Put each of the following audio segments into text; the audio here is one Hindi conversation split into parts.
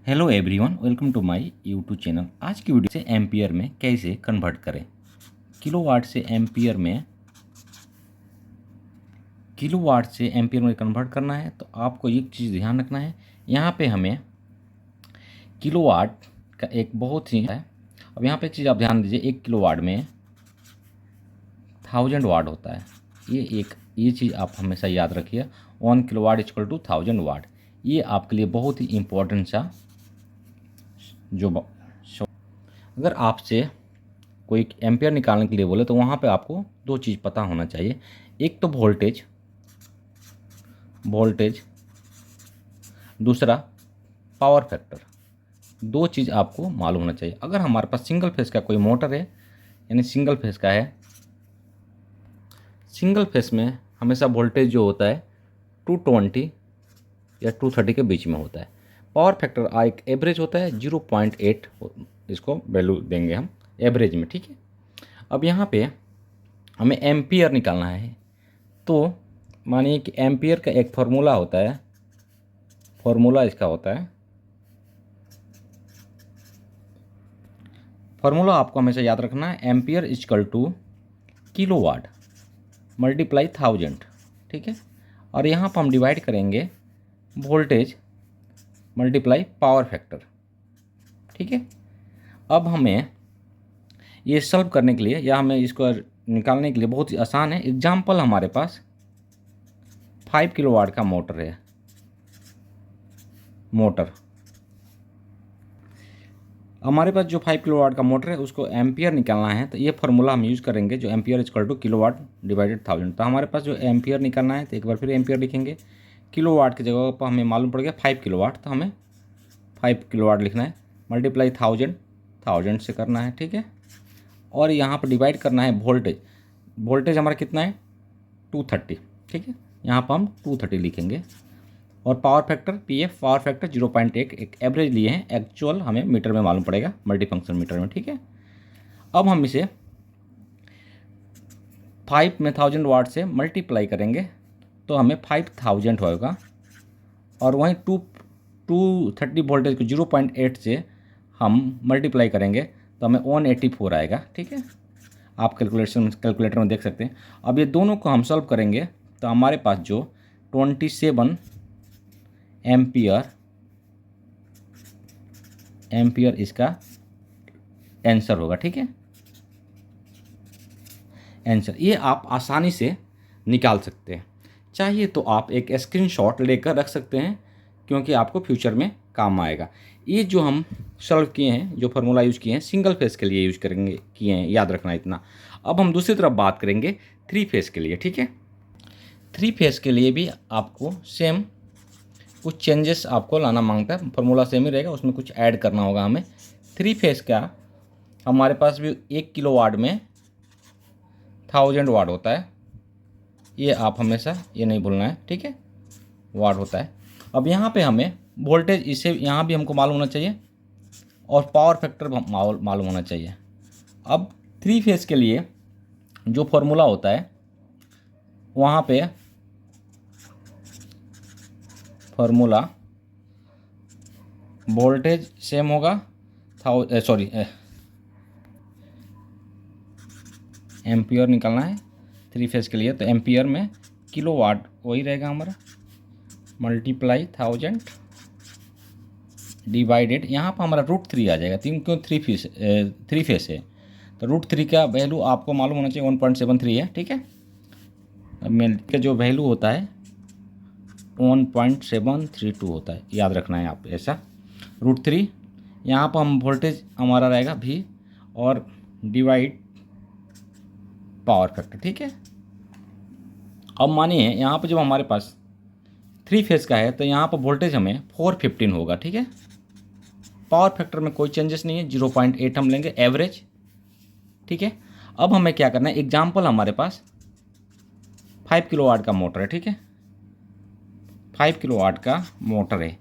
Hello everyone, welcome to my YouTube channel. आज की वीडियो से एम्पियर में कैसे कन्वर्ट करें। किलोवाट से एम्पियर में कन्वर्ट करना है तो आपको एक चीज़ ध्यान रखना है। यहाँ पे हमें किलोवाट का एक बहुत ही है। अब यहाँ पे एक चीज़ आप ध्यान दीजिए, 1 किलोवाट में 1000 वाट होता है। ये चीज़ आप हमेशा याद रखिए। 1 किलोवाट इक्वल टू 1000 वाट। ये आपके लिए बहुत ही इम्पोर्टेंट सा अगर आपसे कोई एम्पियर निकालने के लिए बोले तो वहाँ पे आपको दो चीज़ पता होना चाहिए। एक तो वोल्टेज, दूसरा पावर फैक्टर। दो चीज़ आपको मालूम होना चाहिए। अगर हमारे पास सिंगल फेस का कोई मोटर है, यानी सिंगल फेस का है, सिंगल फेस में हमेशा वोल्टेज जो होता है 220 या 230 के बीच में होता है। पावर फैक्टर एक एवरेज होता है 0.8, इसको वैल्यू देंगे हम एवरेज में, ठीक है। अब यहाँ पे हमें एम्पियर निकालना है, तो मानिए कि एम्पियर का एक फार्मूला होता है। फार्मूला इसका होता है, फार्मूला आपको हमेशा याद रखना है। Ampere equal to kilowatt multiply 1000, ठीक है। और यहाँ पर हम डिवाइड करेंगे वोल्टेज मल्टीप्लाई पावर फैक्टर, ठीक है। अब हमें ये सॉल्व करने के लिए या हमें इसको निकालने के लिए बहुत ही आसान है। एग्जाम्पल, हमारे पास 5 किलोवाट का मोटर है। हमारे पास जो 5 किलोवाट का मोटर है उसको एम्पियर निकालना है, तो ये फार्मूला हम यूज़ करेंगे, जो ampere equal to kilowatt divided 1000। तो हमारे पास जो एम्पियर निकालना है तो एक बार फिर एम्पियर लिखेंगे। किलोवाट की जगह पर हमें मालूम पड़ गया 5 किलोवाट, तो हमें 5 किलोवाट लिखना है, मल्टीप्लाई 1000 से करना है, ठीक है। और यहाँ पर डिवाइड करना है वोल्टेज हमारा कितना है 230, ठीक है। यहाँ पर हम 230 लिखेंगे। और पावर फैक्टर पावर फैक्टर 0.1 एक एवरेज लिए हैं, एक्चुअल हमें मीटर में मालूम पड़ेगा, मल्टीफंक्शन मीटर में, ठीक है। अब हम इसे 5 में 1000 वाट से मल्टीप्लाई करेंगे तो हमें 5000 होगा। और वहीं 230 वोल्टेज को 0.8 से हम मल्टीप्लाई करेंगे तो हमें 184 आएगा, ठीक है। आप कैलकुलेटर में देख सकते हैं। अब ये दोनों को हम सॉल्व करेंगे तो हमारे पास जो 27 एम्पियर इसका आंसर होगा, ठीक है। आंसर ये आप आसानी से निकाल सकते हैं। चाहिए तो आप एक स्क्रीनशॉट लेकर रख सकते हैं, क्योंकि आपको फ्यूचर में काम आएगा। ये जो हम सॉल्व किए हैं, जो फार्मूला यूज़ किए हैं, सिंगल फेस के लिए यूज़ किए हैं, याद रखना इतना। अब हम दूसरी तरफ बात करेंगे 3 फेस के लिए, ठीक है। 3 फेस के लिए भी आपको सेम कुछ चेंजेस आपको लाना मांगता है। फार्मूला सेम ही रहेगा, उसमें कुछ ऐड करना होगा हमें। 3 फेस का हमारे पास भी 1 किलोवाट में 1000 वाट होता है। ये आप हमेशा ये नहीं भूलना है, ठीक है, वाट होता है। अब यहाँ पे हमें वोल्टेज इसे यहाँ भी हमको मालूम होना चाहिए और पावर फैक्टर मालूम होना चाहिए। अब 3 फेस के लिए जो फार्मूला होता है, वहाँ पे फार्मूला वोल्टेज सेम होगा, एम्पियर निकालना है 3 फेस के लिए, तो एम्पियर में किलोवाट वही रहेगा हमारा, मल्टीप्लाई 1000 डिवाइडेड, यहाँ पर हमारा √3 आ जाएगा। क्यों 3 फेस है तो √3 का वैल्यू आपको मालूम होना चाहिए 1.73 है, ठीक है। का जो वैल्यू होता है 1.732 होता है, याद रखना है आप ऐसा। √3 यहाँ पर हम वोल्टेज हमारा रहेगा V और डिवाइड पावर फैक्टर, ठीक है। अब मानिए यहाँ पर जब हमारे पास 3 फेस का है तो यहाँ पर वोल्टेज हमें 415 होगा, ठीक है। पावर फैक्टर में कोई चेंजेस नहीं है, 0.8 हम लेंगे एवरेज, ठीक है। अब हमें क्या करना है, एग्जाम्पल हमारे पास 5 किलोवाट का मोटर है, ठीक है। 5 किलोवाट का मोटर है,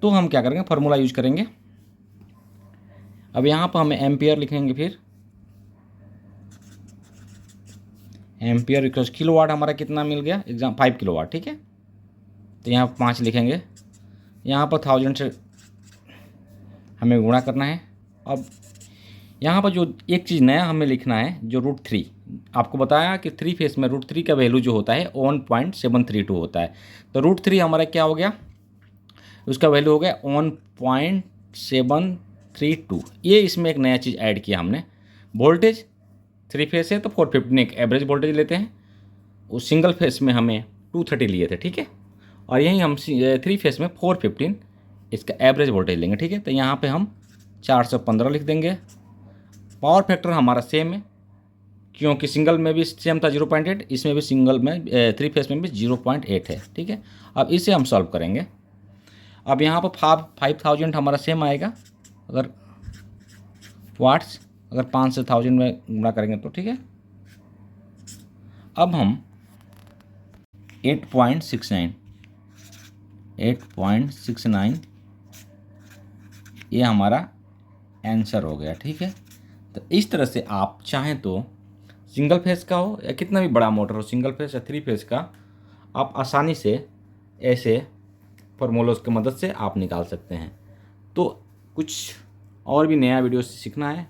तो हम क्या करेंगे, फार्मूला यूज करेंगे। अब यहाँ पर हमें एम्पियर लिखेंगे, फिर एम्पियर इक्वल्स किलोवाट हमारा कितना मिल गया, 5 किलोवाट, ठीक है। तो यहाँ 5 लिखेंगे यहाँ पर 1000 से हमें गुणा करना है। अब यहाँ पर जो एक चीज़ नया हमें लिखना है, जो √3 आपको बताया कि 3 फेस में √3 का वैल्यू जो होता है 1.732 होता है। तो √3 हमारा क्या हो गया, उसका वैल्यू हो गया 1.732। ये इसमें एक नया चीज़ ऐड किया हमने। वोल्टेज 3 फेस है तो 415 एक एवरेज वोल्टेज लेते हैं, उस सिंगल फेस में हमें 230 लिए थे, ठीक है। और यहीं हम 3 फेस में 415 इसका एवरेज वोल्टेज लेंगे, ठीक है। तो यहाँ पे हम 415 लिख देंगे। पावर फैक्टर हमारा सेम है, क्योंकि सिंगल में भी सेम था 0.8, इसमें भी सिंगल में 3 फेस में भी 0.8 है, ठीक है। अब इसे हम सॉल्व करेंगे। अब यहाँ पर 5000 हमारा सेम आएगा, अगर वाट्स अगर 5 से 1000 में गुणा करेंगे तो, ठीक है। अब हम 8.69 ये हमारा आंसर हो गया, ठीक है। तो इस तरह से आप चाहें तो सिंगल फेस का हो या कितना भी बड़ा मोटर हो, सिंगल फेस या 3 फेस का, आप आसानी से ऐसे फार्मूलों की मदद से आप निकाल सकते हैं। तो कुछ और भी नया वीडियो से सीखना है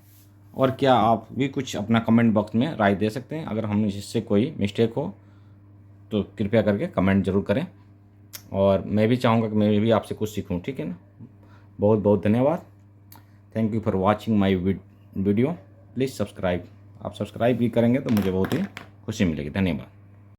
और क्या, आप भी कुछ अपना कमेंट बॉक्स में राय दे सकते हैं। अगर हम इससे कोई मिस्टेक हो तो कृपया करके कमेंट ज़रूर करें, और मैं भी चाहूँगा कि मैं भी आपसे कुछ सीखूं, ठीक है ना। बहुत बहुत धन्यवाद। Thank you for watching my video. Please subscribe. आप सब्सक्राइब भी करेंगे तो मुझे बहुत ही खुशी मिलेगी। धन्यवाद।